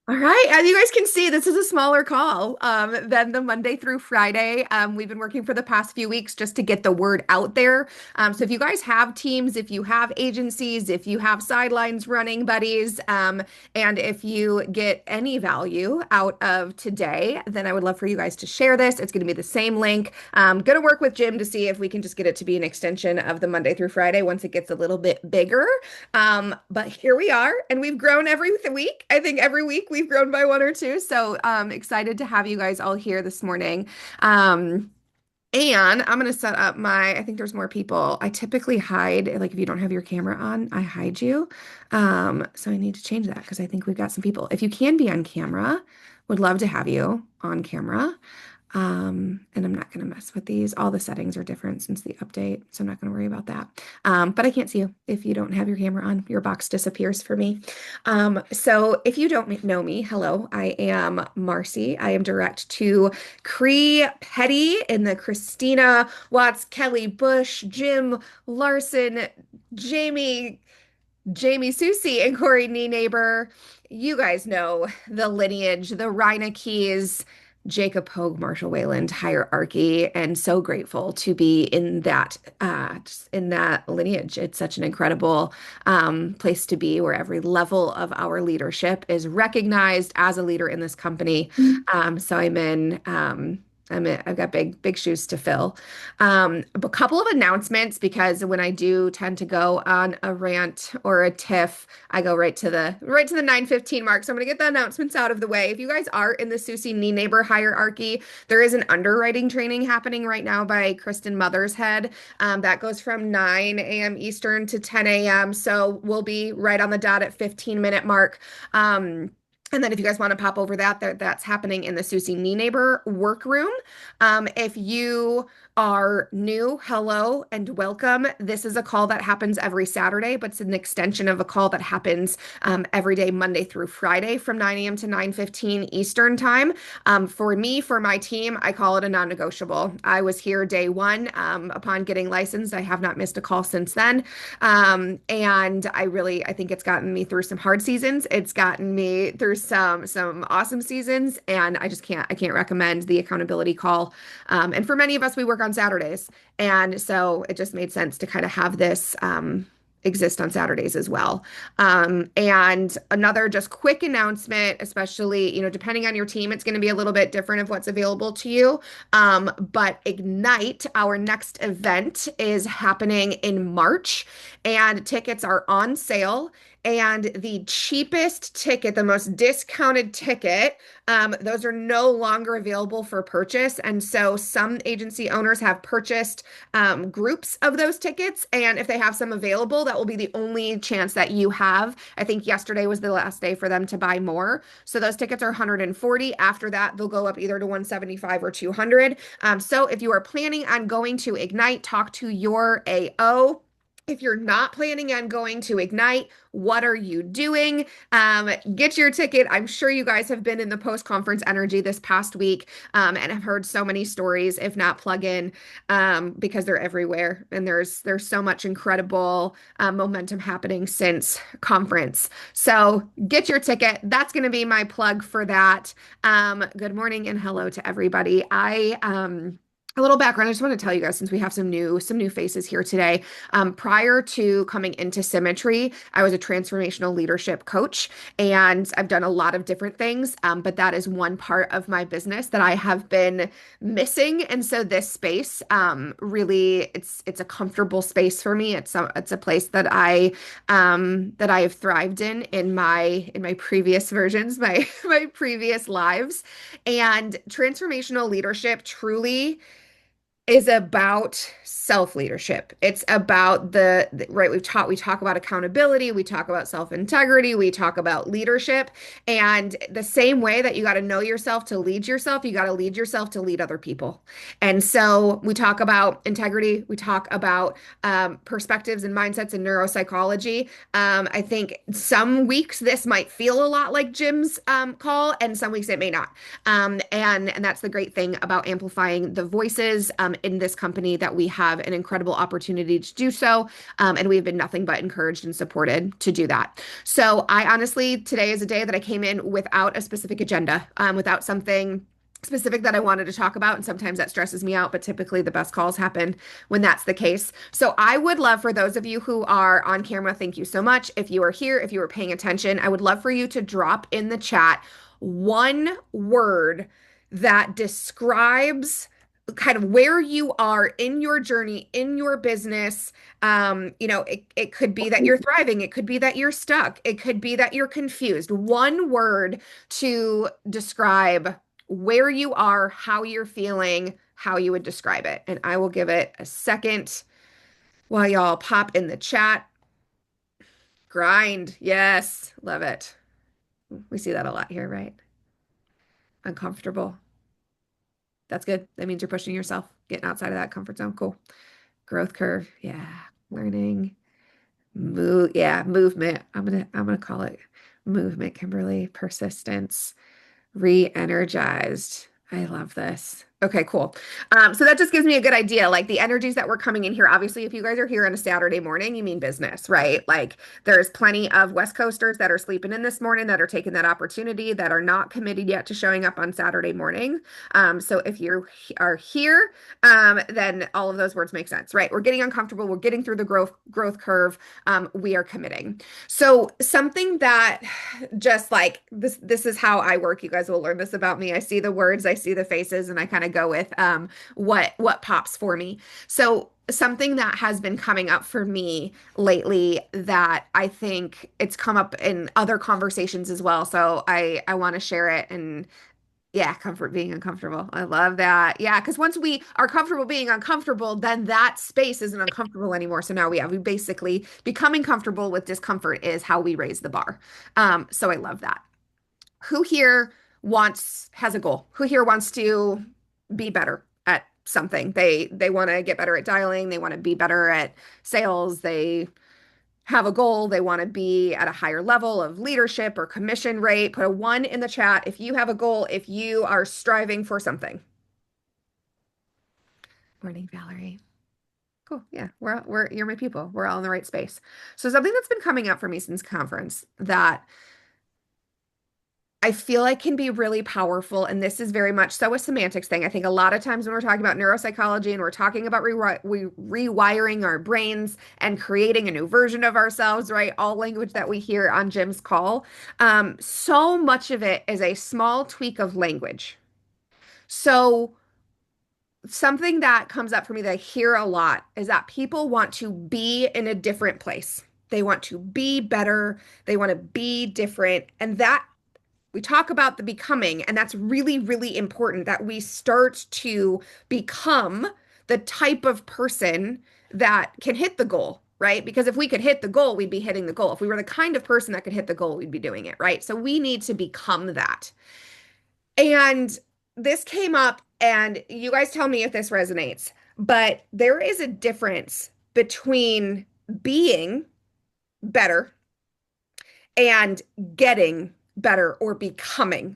All right. As you guys can see, this is a smaller call than the Monday through Friday. We've been working for the past few weeks just to get the word out there. So if you guys have teams, if you have agencies, if you have sidelines running buddies, and if you get any value out of today, then I would love for you guys to share this. It's going to be the same link. Going to work with Jim to see if we can just get it to be an extension of the Monday through Friday once it gets a little bit bigger. But here we are, and we've grown every week. I think every week we've grown by one or two. So excited to have you guys all here this morning. Um, and I'm gonna set up I think there's more people. I typically hide, like if you don't have your camera on, I hide you. So I need to change that because I think we've got some people. If you can be on camera, would love to have you on camera. And I'm not going to mess with these. All the settings are different since the update, so I'm not going to worry about that. But I can't see you if you don't have your camera on. Your box disappears for me. So if you don't know me, hello, I am Marcy. I am direct to Cree Petty in the Christina Watts, Kelly Bush, Jim Larson, Jamie, Jamie Susie, and Corey Neighbor. You guys know the lineage, the Rhina Keys. Jacob Hogue, Marshall Wayland hierarchy, and so grateful to be in that lineage. It's such an incredible place to be, where every level of our leadership is recognized as a leader in this company. So I've got big shoes to fill. A couple of announcements because when I do tend to go on a rant or a tiff, I go right to the 9:15 mark. So I'm gonna get the announcements out of the way. If you guys are in the Susie Knee Neighbor hierarchy, there is an underwriting training happening right now by Kristen Mothershead. That goes from 9 a.m. Eastern to 10 a.m. So we'll be right on the dot at 15-minute mark. And then if you guys want to pop over that's happening in the Susie Knee Neighbor workroom. If you are new, hello and welcome. This is a call that happens every Saturday, but it's an extension of a call that happens every day, Monday through Friday from 9 a.m. to 9:15 Eastern time. For me, for my team, I call it a non-negotiable. I was here day one upon getting licensed. I have not missed a call since then. And I think it's gotten me through some hard seasons. It's gotten me through some awesome seasons, and I can't recommend the accountability call. And for many of us, we work on Saturdays, and so it just made sense to kind of have this exist on Saturdays as well. And another just quick announcement, especially, depending on your team, it's going to be a little bit different of what's available to you. But Ignite, our next event, is happening in March, and tickets are on sale. And the cheapest ticket, the most discounted ticket, those are no longer available for purchase. And so some agency owners have purchased groups of those tickets. And if they have some available, that will be the only chance that you have. I think yesterday was the last day for them to buy more. So those tickets are 140. After that, they'll go up either to 175 or 200. So if you are planning on going to Ignite, talk to your AO. If you're not planning on going to Ignite, what are you doing? Get your ticket. I'm sure you guys have been in the post-conference energy this past week, and have heard so many stories, if not plug in, because they're everywhere. And there's so much incredible momentum happening since conference. So get your ticket. That's going to be my plug for that. Good morning and hello to everybody. A little background. I just want to tell you guys, since we have some new faces here today. Prior to coming into Symmetry, I was a transformational leadership coach, and I've done a lot of different things. But that is one part of my business that I have been missing. And so this space, really, it's a comfortable space for me. It's a place that I have thrived in my previous versions, my previous lives. And transformational leadership truly is about self-leadership. It's about right, we talk about accountability, we talk about self-integrity, we talk about leadership. And the same way that you got to know yourself to lead yourself, you got to lead yourself to lead other people. And so we talk about integrity, we talk about perspectives and mindsets and neuropsychology. I think some weeks this might feel a lot like Jim's call, and some weeks it may not. And that's the great thing about amplifying the voices in this company that we have an incredible opportunity to do so. And we've been nothing but encouraged and supported to do that. So I honestly, today is a day that I came in without a specific agenda, without something specific that I wanted to talk about. And sometimes that stresses me out, but typically the best calls happen when that's the case. So I would love for those of you who are on camera, thank you so much. If you are here, if you are paying attention, I would love for you to drop in the chat one word that describes kind of where you are in your journey, in your business. It could be that you're thriving. It could be that you're stuck. It could be that you're confused. One word to describe where you are, how you're feeling, how you would describe it. And I will give it a second while y'all pop in the chat. Grind. Yes. Love it. We see that a lot here, right? Uncomfortable. That's good. That means you're pushing yourself, getting outside of that comfort zone. Cool. Growth curve. Yeah. Learning. Movement. I'm gonna call it movement, Kimberly. Persistence. Re-energized. I love this. Okay, cool. So that just gives me a good idea. Like the energies that were coming in here. Obviously, if you guys are here on a Saturday morning, you mean business, right? Like there's plenty of West Coasters that are sleeping in this morning that are taking that opportunity that are not committed yet to showing up on Saturday morning. So if you are here, then all of those words make sense, right? We're getting uncomfortable. We're getting through the growth curve. We are committing. So something that just like this is how I work. You guys will learn this about me. I see the words, I see the faces, and I kind of go with what pops for me. So something that has been coming up for me lately that I think it's come up in other conversations as well. So I want to share it. And yeah, comfort being uncomfortable. I love that. Yeah, because once we are comfortable being uncomfortable, then that space isn't uncomfortable anymore. So now we basically becoming comfortable with discomfort is how we raise the bar. So I love that. Who here has a goal? Who here wants to be better at something? They want to get better at dialing, they want to be better at sales, they have a goal, they want to be at a higher level of leadership or commission rate. Put a one in the chat if you have a goal, if you are striving for something. Morning, Valerie. Cool. Yeah, you're my people. We're all in the right space. So something that's been coming up for me since conference that I feel like can be really powerful, and this is very much so a semantics thing. I think a lot of times when we're talking about neuropsychology and we're talking about rewiring our brains and creating a new version of ourselves, right? All language that we hear on Jim's call, so much of it is a small tweak of language. So something that comes up for me that I hear a lot is that people want to be in a different place. They want to be better. They want to be different. And that we talk about the becoming, and that's really, really important that we start to become the type of person that can hit the goal, right? Because if we could hit the goal, we'd be hitting the goal. If we were the kind of person that could hit the goal, we'd be doing it, right? So we need to become that. And this came up, and you guys tell me if this resonates, but there is a difference between being better and getting better or becoming.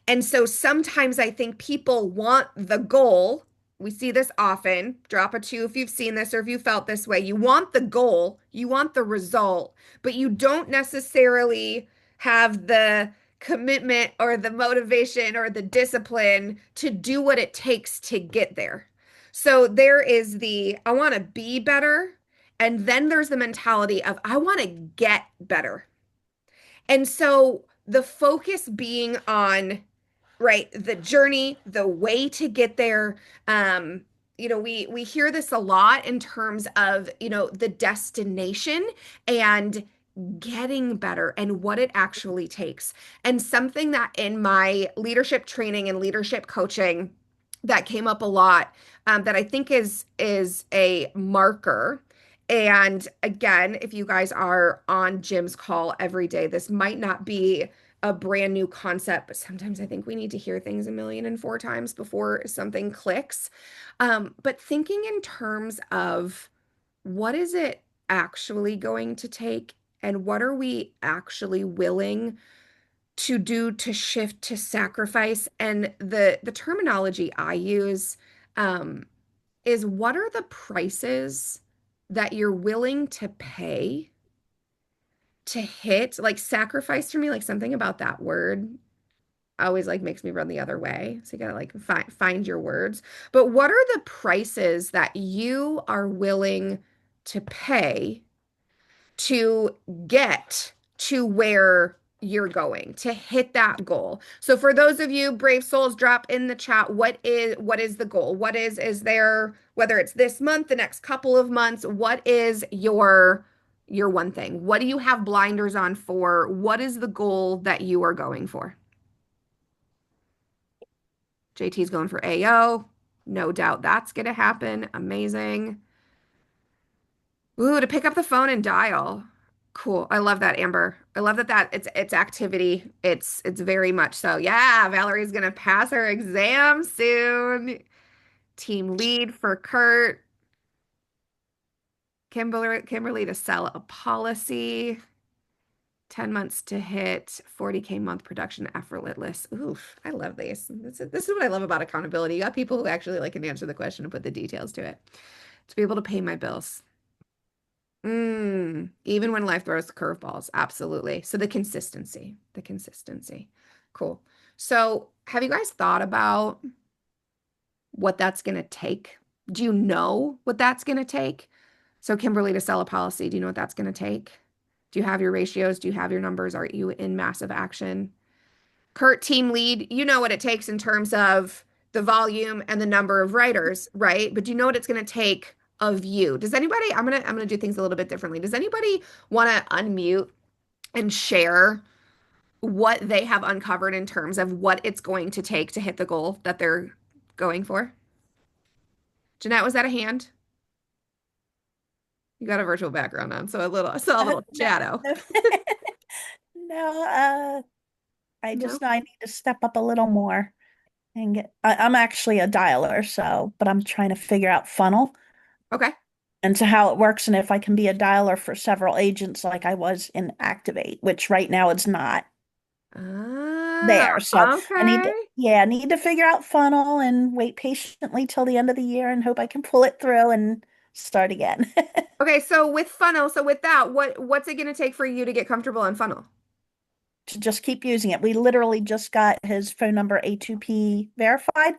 And so sometimes I think people want the goal. We see this often. Drop a two if you've seen this or if you felt this way. You want the goal, you want the result, but you don't necessarily have the commitment or the motivation or the discipline to do what it takes to get there. So there is I want to be better. And then there's the mentality of, I want to get better. And so the focus being on, right, the journey, the way to get there. We hear this a lot in terms of, the destination and getting better and what it actually takes. And something that in my leadership training and leadership coaching that came up a lot, that I think is a marker. And again, if you guys are on Jim's call every day, this might not be a brand new concept, but sometimes I think we need to hear things 1,000,004 times before something clicks. But thinking in terms of what is it actually going to take, and what are we actually willing to do, to shift, to sacrifice? And the terminology I use, is what are the prices that you're willing to pay to hit, like sacrifice for me, like something about that word always like makes me run the other way. So you gotta like find your words. But what are the prices that you are willing to pay to get to where you're going to hit that goal? So for those of you brave souls, drop in the chat what is the goal? Is there, whether it's this month, the next couple of months, what is your one thing? What do you have blinders on for? What is the goal that you are going for? JT's going for AO. No doubt that's going to happen. Amazing. Ooh, to pick up the phone and dial. Cool. I love that, Amber. I love that it's activity. It's very much so. Yeah, Valerie's gonna pass her exam soon. Team lead for Kurt. Kimberly to sell a policy. 10 months to hit 40K month production effortless. Oof, I love these. This is what I love about accountability. You got people who actually like can answer the question and put the details to it. To be able to pay my bills. Even when life throws curveballs, absolutely. So the consistency. Cool. So have you guys thought about what that's going to take? Do you know what that's going to take? So Kimberly, to sell a policy, do you know what that's going to take? Do you have your ratios? Do you have your numbers? Are you in massive action? Kurt, team lead, you know what it takes in terms of the volume and the number of writers, right? But do you know what it's going to take of you? Does anybody, I'm gonna do things a little bit differently. Does anybody want to unmute and share what they have uncovered in terms of what it's going to take to hit the goal that they're going for? Jeanette, was that a hand? You got a virtual background on, so a little No, shadow. no, no, I No? just know I need to step up a little more and I'm actually a dialer, but I'm trying to figure out funnel Okay. and to how it works and if I can be a dialer for several agents like I was in Activate, which right now it's not Ah, there. So okay. I need to figure out funnel and wait patiently till the end of the year and hope I can pull it through and start again. Okay, so with funnel, so with that, what's it going to take for you to get comfortable on funnel? To just keep using it. We literally just got his phone number A2P verified.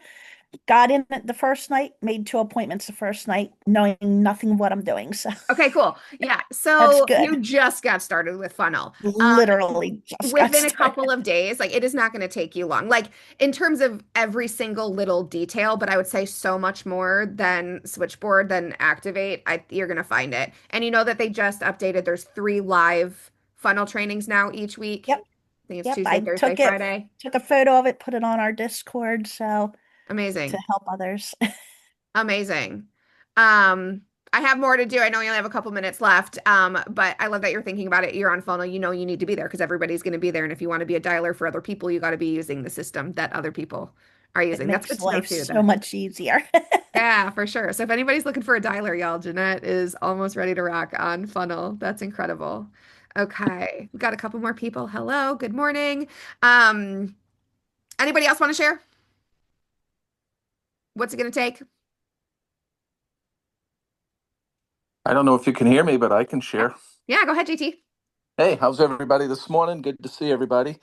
Got in it the first night, made 2 appointments the first night, knowing nothing of what I'm doing. So Okay, cool. Yeah, that's so good. you just got started with funnel. Literally just got Within a started. couple of days, like it is not going to take you long. Like in terms of every single little detail, but I would say so much more than Switchboard, than Activate. You're going to find it. And you know that they just updated, there's 3 live funnel trainings now each week. Yep. I think it's Yep. Tuesday, I Thursday, Friday. took a photo of it, put it on our Discord, so to Amazing. help others. Amazing. I have more to do. I know you only have a couple minutes left, but I love that you're thinking about it. You're on funnel. You know you need to be there because everybody's going to be there. And if you want to be a dialer for other people, you got to be using the system that other people are It using. That's good makes to know life too. so That much easier. yeah, for sure. So if anybody's looking for a dialer, y'all, Jeanette is almost ready to rock on funnel. That's incredible. Okay, we got a couple more people. Hello, good morning. Um, Anybody else want to share? What's it going to take? I don't know if you can hear me, but I can Yeah, share. yeah. Go ahead, GT. Hey, how's everybody this morning? Good to see everybody.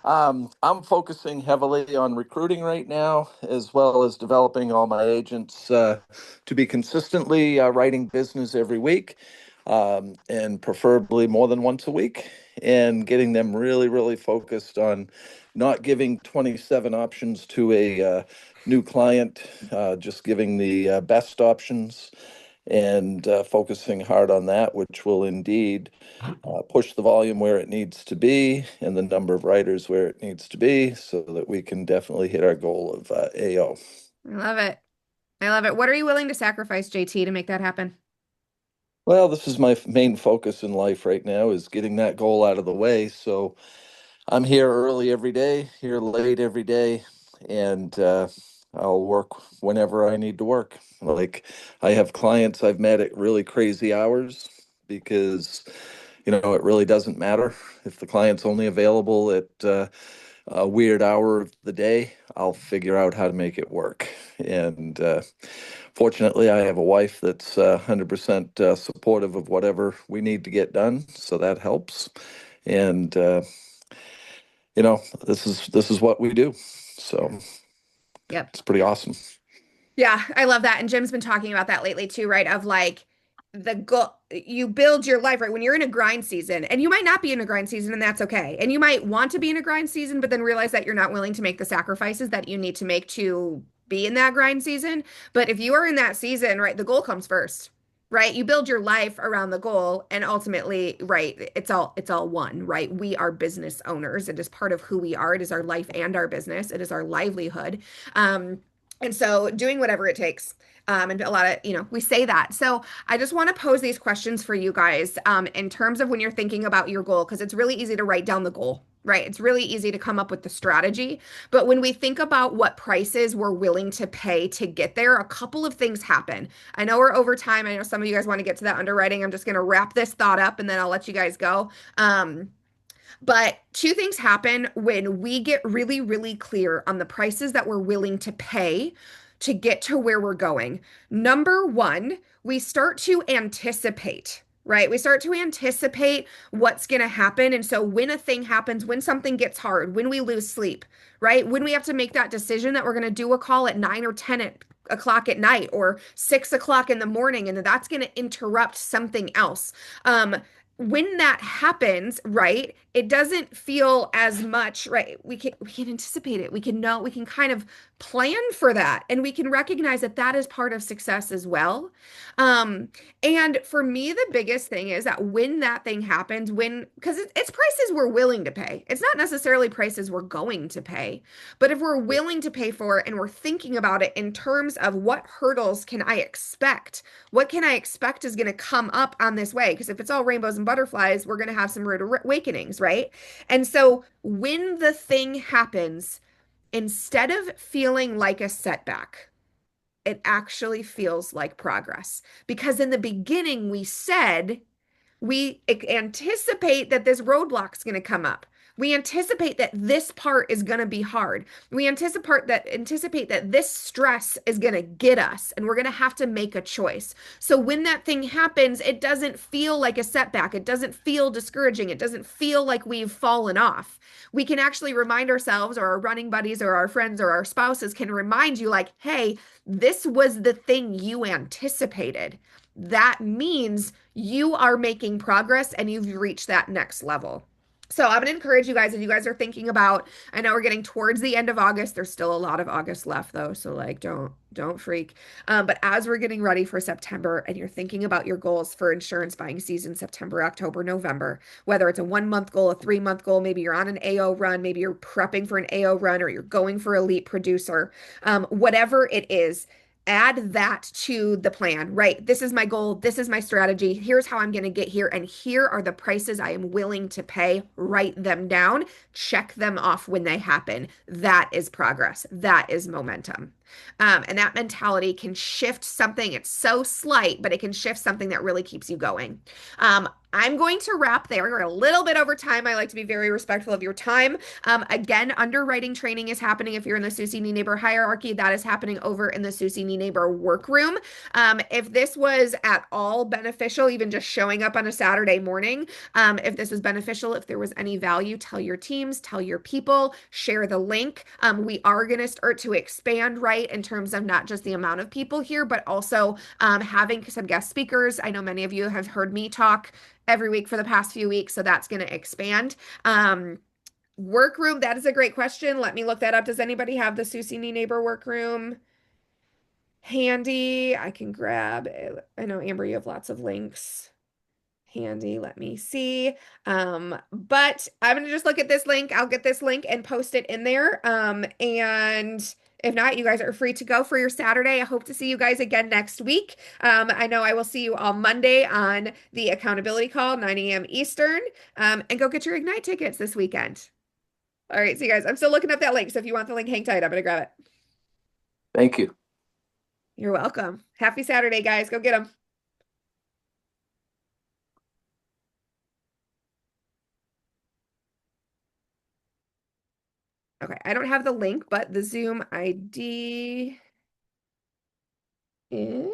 I'm focusing heavily on recruiting right now, as well as developing all my agents to be consistently writing business every week, and preferably more than once a week, and getting them really, really focused on not giving 27 options to a new client, just giving the best options and focusing hard on that, which will indeed push the volume where it needs to be and the number of writers where it needs to be so that we can definitely hit our goal of AO. I love it. I love it. What are you willing to sacrifice, JT, to make that happen? Well, this is my main focus in life right now is getting that goal out of the way. So I'm here early every day, here late every day, and I'll work whenever I need to work. Like I have clients I've met at really crazy hours because it really doesn't matter if the client's only available at a weird hour of the day, I'll figure out how to make it work. And fortunately, I have a wife that's 100% supportive of whatever we need to get done, so that helps. And this is what we do. So Yep. it's pretty awesome. Yeah, I love that. And Jim's been talking about that lately too, right? Of like the goal, you build your life, right? When you're in a grind season, and you might not be in a grind season, and that's okay. And you might want to be in a grind season, but then realize that you're not willing to make the sacrifices that you need to make to be in that grind season. But if you are in that season, right, the goal comes first, right? You build your life around the goal, and ultimately, right, it's all one, right? We are business owners. It is part of who we are. It is our life and our business. It is our livelihood. And so doing whatever it takes. And a lot of, we say that. So I just want to pose these questions for you guys in terms of when you're thinking about your goal, because it's really easy to write down the goal, right? It's really easy to come up with the strategy. But when we think about what prices we're willing to pay to get there, a couple of things happen. I know we're over time. I know some of you guys want to get to that underwriting. I'm just going to wrap this thought up and then I'll let you guys go. But two things happen when we get really, really clear on the prices that we're willing to pay to get to where we're going. Number one, we start to anticipate, right? We start to anticipate what's going to happen. And so when a thing happens, when something gets hard, when we lose sleep, right? When we have to make that decision that we're going to do a call at 9 or 10 o'clock at night or 6 o'clock in the morning, and that's going to interrupt something else. When that happens, right, it doesn't feel as much, right? We can anticipate it. We can know, we can kind of plan for that, and we can recognize that that is part of success as well. And for me, the biggest thing is that when that thing happens, because it's prices we're willing to pay. It's not necessarily prices we're going to pay, but if we're willing to pay for it and we're thinking about it in terms of what hurdles can I expect? What can I expect is going to come up on this way? Because if it's all rainbows and butterflies, we're going to have some rude awakenings, right? And so when the thing happens, instead of feeling like a setback, it actually feels like progress. Because in the beginning, we said we anticipate that this roadblock's going to come up. We anticipate that this part is going to be hard. We anticipate that this stress is going to get us and we're going to have to make a choice. So when that thing happens, it doesn't feel like a setback. It doesn't feel discouraging. It doesn't feel like we've fallen off. We can actually remind ourselves, or our running buddies or our friends or our spouses can remind you like, hey, this was the thing you anticipated. That means you are making progress and you've reached that next level. So I'm going to encourage you guys, if you guys are thinking about, I know we're getting towards the end of August. There's still a lot of August left though. So like, don't freak. But as we're getting ready for September and you're thinking about your goals for insurance buying season, September, October, November, whether it's a 1 month goal, a 3 month goal, maybe you're on an AO run, maybe you're prepping for an AO run, or you're going for elite producer, whatever it is, add that to the plan, right? This is my goal. This is my strategy. Here's how I'm going to get here. And here are the prices I am willing to pay. Write them down. Check them off when they happen. That is progress. That is momentum. And that mentality can shift something. It's so slight, but it can shift something that really keeps you going. I'm going to wrap there. We're a little bit over time. I like to be very respectful of your time. Again, underwriting training is happening if you're in the Susie Nienaber hierarchy. That is happening over in the Susie Nienaber workroom. If this was at all beneficial, even just showing up on a Saturday morning, if this was beneficial, if there was any value, tell your teams, tell your people, share the link. We are going to start to expand, right, in terms of not just the amount of people here, but also having some guest speakers. I know many of you have heard me talk every week for the past few weeks, so that's going to expand. Workroom, that is a great question. Let me look that up. Does anybody have the Susie Nienaber workroom handy? I can grab it. I know, Amber, you have lots of links handy. Let me see. But I'm going to just look at this link. I'll get this link and post it in there. And if not, you guys are free to go for your Saturday. I hope to see you guys again next week. I know I will see you all Monday on the accountability call, 9 a.m. Eastern. And go get your Ignite tickets this weekend. All right, see you guys. I'm still looking up that link. So if you want the link, hang tight. I'm going to grab it. Thank you. You're welcome. Happy Saturday, guys. Go get them. Okay, I don't have the link, but the Zoom ID is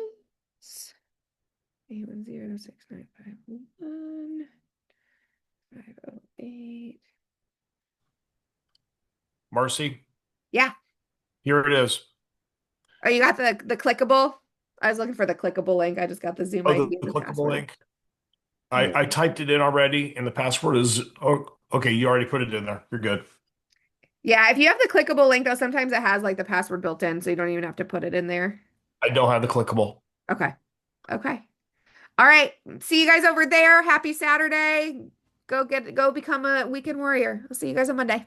810-6951-508. Marcy, Yeah. here it is. Oh, you got the clickable? I was looking for the clickable link. I just got the Zoom Oh, ID the and the clickable password. link. I typed it in already, and the password is, oh, okay, you already put it in there. You're good. Yeah, if you have the clickable link though, sometimes it has like the password built in, so you don't even have to put it in there. I don't have the clickable. Okay. Okay. All right. See you guys over there. Happy Saturday. Go become a weekend warrior. I'll see you guys on Monday.